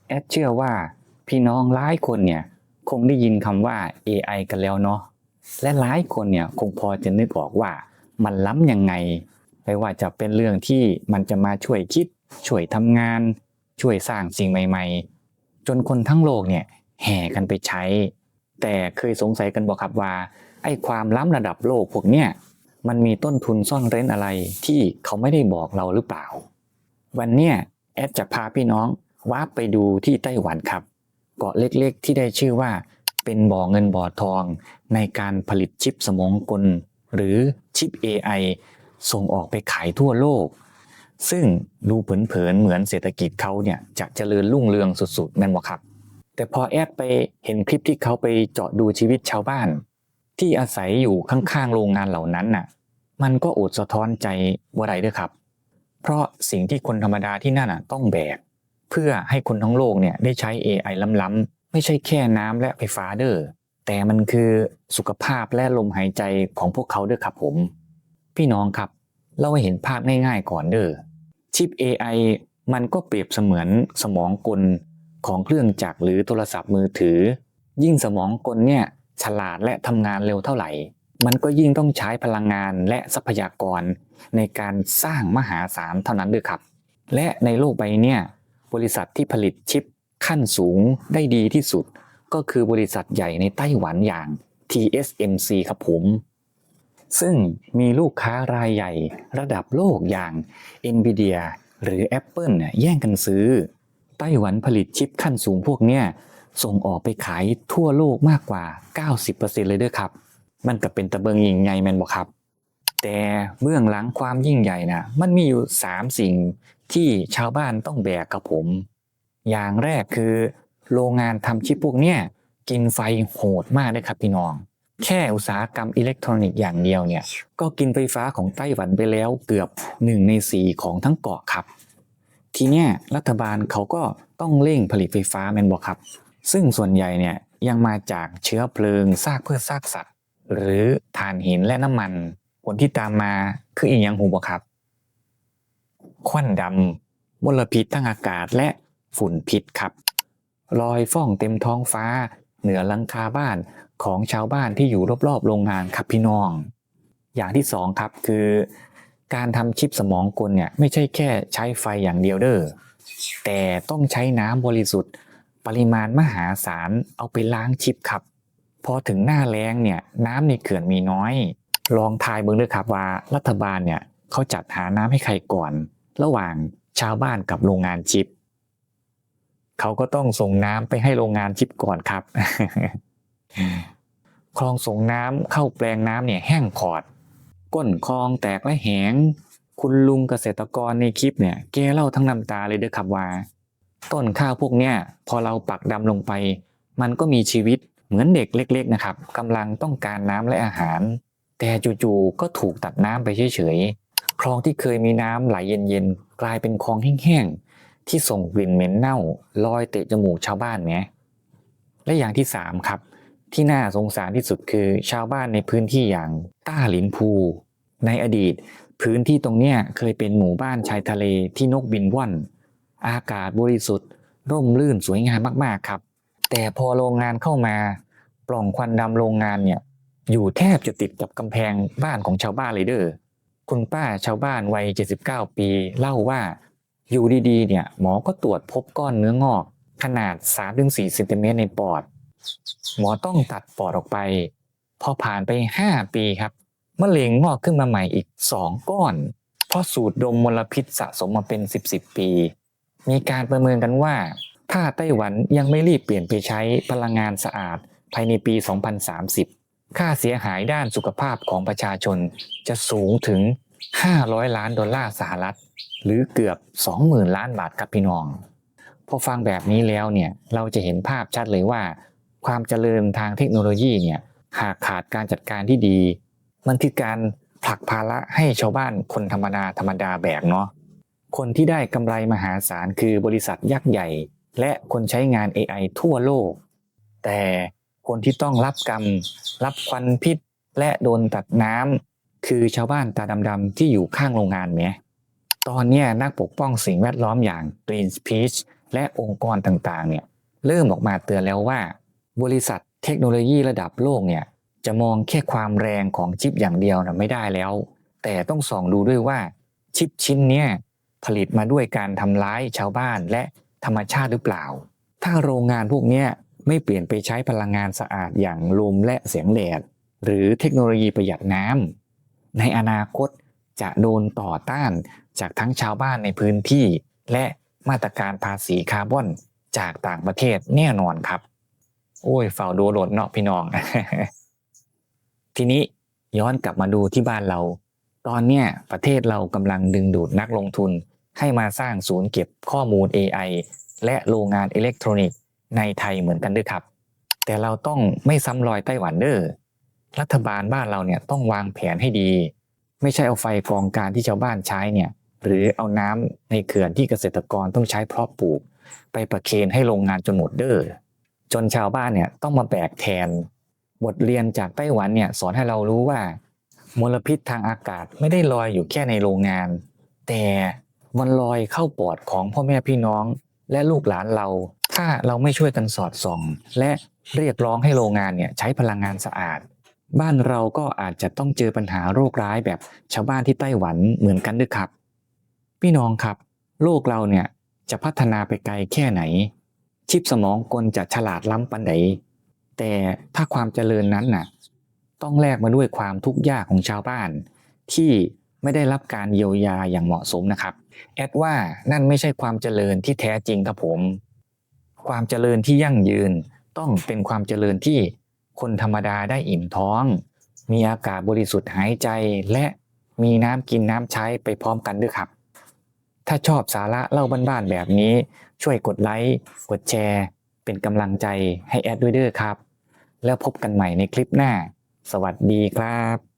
แอดเชื่อว่าพี่น้องหลายคนเนี่ยคงได้ยินคำว่า AI กันแล้วเนาะและหลายคนเนี่ยคงพอจะนึกออกว่ามันล้ำยังไงไม่ว่าจะเป็นเรื่องที่มันจะมาช่วยคิดช่วยทำงานช่วยสร้างสิ่งใหม่ๆจนคนทั้งโลกเนี่ยแห่กันไปใช้แต่เคยสงสัยกันบอกครับว่าไอ้ความล้ำระดับโลกพวกเนี่ยมันมีต้นทุนซ่อนเร้นอะไรที่เขาไม่ได้บอกเราหรือเปล่าวันเนี้ยแอดจะพาพี่น้องว้าไปดูที่ไต้หวันครับเกาะเล็กๆที่ได้ชื่อว่าเป็นบ่อเงินบ่อทองในการผลิตชิปสมองกลหรือชิป AI ส่งออกไปขายทั่วโลกซึ่งดูเผินๆเหมือนเศรษฐกิจเขาเนี่ยจะเจริญรุ่งเรืองสุดๆนั่นวะครับแต่พอแอดไปเห็นคลิปที่เขาไปเจาะดูชีวิตชาวบ้านที่อาศัยอยู่ข้างๆโรงงานเหล่านั้นน่ะมันก็อดสะท้อนใจว่าไรด้วยครับเพราะสิ่งที่คนธรรมดาที่นั่นน่ะต้องแบกเพื่อให้คนทั้งโลกเนี่ยได้ใช้ AI ล้ำๆไม่ใช่แค่น้ำและไฟฟ้าเด้อแต่มันคือสุขภาพและลมหายใจของพวกเขาด้วยครับผมพี่น้องครับเราให้เห็นภาพง่ายๆก่อนเด้อชิป AI มันก็เปรียบเสมือนสมองกลของเครื่องจักรหรือโทรศัพท์มือถือยิ่งสมองกลเนี่ยฉลาดและทำงานเร็วเท่าไหร่มันก็ยิ่งต้องใช้พลังงานและทรัพยากรในการสร้างมหาศาลเท่านั้นด้วยครับและในโลกใบนี้บริษัทที่ผลิตชิปขั้นสูงได้ดีที่สุดก็คือบริษัทใหญ่ในไต้หวันอย่าง TSMC ครับผมซึ่งมีลูกค้ารายใหญ่ระดับโลกอย่าง Nvidia หรือ Apple เนี่ยแย่งกันซื้อไต้หวันผลิตชิปขั้นสูงพวกเนี้ยส่งออกไปขายทั่วโลกมากกว่า 90% เลยด้วยครับมันก็เป็นตะเบิงยิ่งใหญ่แม่นบ่ครับแต่เบื้องหลังความยิ่งใหญ่นะมันมีอยู่3สิ่งที่ชาวบ้านต้องแบกกับผมอย่างแรกคือโรงงานทำชิปพวกเนี้ยกินไฟโหดมากเลยครับพี่น้องแค่อุตสาหกรรมอิเล็กทรอนิกส์อย่างเดียวเนี่ยก็กินไฟฟ้าของไต้หวันไปแล้วเกือบ1 ใน 4ของทั้งเกาะครับทีเนี้ยรัฐบาลเขาก็ต้องเร่งผลิตไฟฟ้าแม่นบ่ครับซึ่งส่วนใหญ่เนี่ยยังมาจากเชื้อเพลิงซากพืชซากสัตว์หรือถ่านหินและน้ำมันผลที่ตามมาคืออีกอย่างหูบ่ครับควันดำมลพิษทางอากาศและฝุ่นพิษครับลอยฟ้องเต็มท้องฟ้าเหนือหลังคาบ้านของชาวบ้านที่อยู่รอบๆโรงงานครับพี่น้องอย่างที่2ครับคือการทำชิปสมองกลเนี่ยไม่ใช่แค่ใช้ไฟอย่างเดียวเด้อแต่ต้องใช้น้ำบริสุทธิ์ปริมาณมหาศาลเอาไปล้างชิปครับพอถึงหน้าแล้งเนี่ยน้ำในเขื่อนมีน้อยลองทายเบิ่งด้วยครับว่ารัฐบาลเนี่ยเขาจัดหาน้ำให้ใครก่อนระหว่างชาวบ้านกับโรงงานชิปเขาก็ต้องส่งน้ำไปให้โรงงานชิปก่อนครับ คลองส่งน้ำเข้าแปลงน้ำเนี่ยแห้งขอดก้นคลองแตกและแหงคุณลุงเกษตรกรในคลิปเนี่ยแกเล่าทั้งน้ำตาเลยเด้อครับว่าต้นข้าวพวกเนี้ยพอเราปักดำลงไปมันก็มีชีวิตเหมือนเด็กเล็กๆนะครับกำลังต้องการน้ำและอาหารแต่จู่ๆก็ถูกตัดน้ำไปเฉยๆคลองที่เคยมีน้ำไหลเย็นๆกลายเป็นคลองแห้งๆที่ส่งกลิ่นเหม็นเน่าลอยเตะจมูกชาวบ้านเนี่ยและอย่างที่3ครับที่น่าสงสารที่สุดคือชาวบ้านในพื้นที่อย่างต้าหลินพูในอดีตพื้นที่ตรงเนี้ยเคยเป็นหมู่บ้านชายทะเลที่นกบินว่อนอากาศบริสุทธิ์ร่มรื่นสวยงามมากๆครับแต่พอโรงงานเข้ามาปล่องควันดำโรงงานเนี่ยอยู่แทบจะติดกับกำแพงบ้านของชาวบ้านเลยเด้อคุณป้าชาวบ้านวัย79 ปีเล่าว่าอยู่ดีๆเนี่ยหมอก็ตรวจพบก้อนเนื้องอกขนาด 3-4 เซนติเมตรในปอดหมอต้องตัดปอดออกไปพอผ่านไป5 ปีครับมะเร็งงอกขึ้นมาใหม่อีก2 ก้อนเพราะสูดดมมลพิษสะสมมาเป็น10 ปีมีการประเมินกันว่าถ้าไต้หวันยังไม่รีบเปลี่ยนไปใช้พลังงานสะอาดภายในปี 2030 ค่าเสียหายด้านสุขภาพของประชาชนจะสูงถึง$500 ล้านหรือเกือบ 20,000 ล้านบาทครับพี่น้องพอฟังแบบนี้แล้วเนี่ยเราจะเห็นภาพชัดเลยว่าความเจริญทางเทคโนโลยีเนี่ยหากขาดการจัดการที่ดีมันคือการผลักภาระให้ชาวบ้านคนธรรมดาแบกเนาะคนที่ได้กำไรมหาศาลคือบริษัทยักษ์ใหญ่และคนใช้งาน AI ทั่วโลกแต่คนที่ต้องรับกรรมรับควันพิษและโดนตัดน้ำคือชาวบ้านตาดำๆที่อยู่ข้างโรงงานเนี่ยตอนนี้นักปกป้องสิ่งแวดล้อมอย่าง Greenpeace และองค์กรต่างๆเนี่ยเริ่มออกมาเตือนแล้วว่าบริษัทเทคโนโลยีระดับโลกเนี่ยจะมองแค่ความแรงของชิปอย่างเดียวนะไม่ได้แล้วแต่ต้องส่องดูด้วยว่าชิปชิ้นเนี้ยผลิตมาด้วยการทำร้ายชาวบ้านและธรรมชาติหรือเปล่าถ้าโรงงานพวกนี้ไม่เปลี่ยนไปใช้พลังงานสะอาดอย่างลมและแสงแดดหรือเทคโนโลยีประหยัดน้ำในอนาคตจะโดนต่อต้านจากทั้งชาวบ้านในพื้นที่และมาตรการภาษีคาร์บอนจากต่างประเทศแน่นอนครับโอ้ยฝ่าดูโหลดเนาะพี่น้อง ทีนี้ย้อนกลับมาดูที่บ้านเราตอนเนี้ยประเทศเรากำลังดึงดูดนักลงทุนให้มาสร้างศูนย์เก็บข้อมูล AI และโรงงานอิเล็กทรอนิกส์ในไทยเหมือนกันด้วยครับแต่เราต้องไม่ซ้ำรอยไต้หวันเด้อรัฐบาลบ้านเราเนี่ยต้องวางแผนให้ดีไม่ใช่เอาไฟกองการที่ชาวบ้านใช้เนี่ยหรือเอาน้ำในเขื่อนที่เกษตรกรต้องใช้เพาะปลูกไปประเคนให้โรงงานจนหมดเด้อจนชาวบ้านเนี่ยต้องมาแบกแทนบทเรียนจากไต้หวันเนี่ยสอนให้เรารู้ว่ามลพิษทางอากาศไม่ได้ลอยอยู่แค่ในโรงงานแต่มันลอยเข้าปอดของพ่อแม่พี่น้องและลูกหลานเราถ้าเราไม่ช่วยกันสอดส่องและเรียกร้องให้โรงงานเนี่ยใช้พลังงานสะอาดบ้านเราก็อาจจะต้องเจอปัญหาโรคร้ายแบบชาวบ้านที่ไต้หวันเหมือนกันด้วยครับพี่น้องครับโลกเราเนี่ยจะพัฒนาไปไกลแค่ไหนชิปสมองกลจะฉลาดล้ำปานใดแต่ถ้าความเจริญนั้นน่ะต้องแลกมาด้วยความทุกข์ยากของชาวบ้านที่ไม่ได้รับการเยียวยาอย่างเหมาะสมนะครับแอดว่านั่นไม่ใช่ความเจริญที่แท้จริงครับผมความเจริญที่ยั่งยืนต้องเป็นความเจริญที่คนธรรมดาได้อิ่มท้องมีอากาศบริสุทธิ์หายใจและมีน้ำกินน้ำใช้ไปพร้อมกันด้วยครับถ้าชอบสาระเล่าบ้านๆแบบนี้ช่วยกดไลค์กดแชร์เป็นกำลังใจให้แอดด้วยเด้อครับแล้วพบกันใหม่ในคลิปหน้าสวัสดีครับ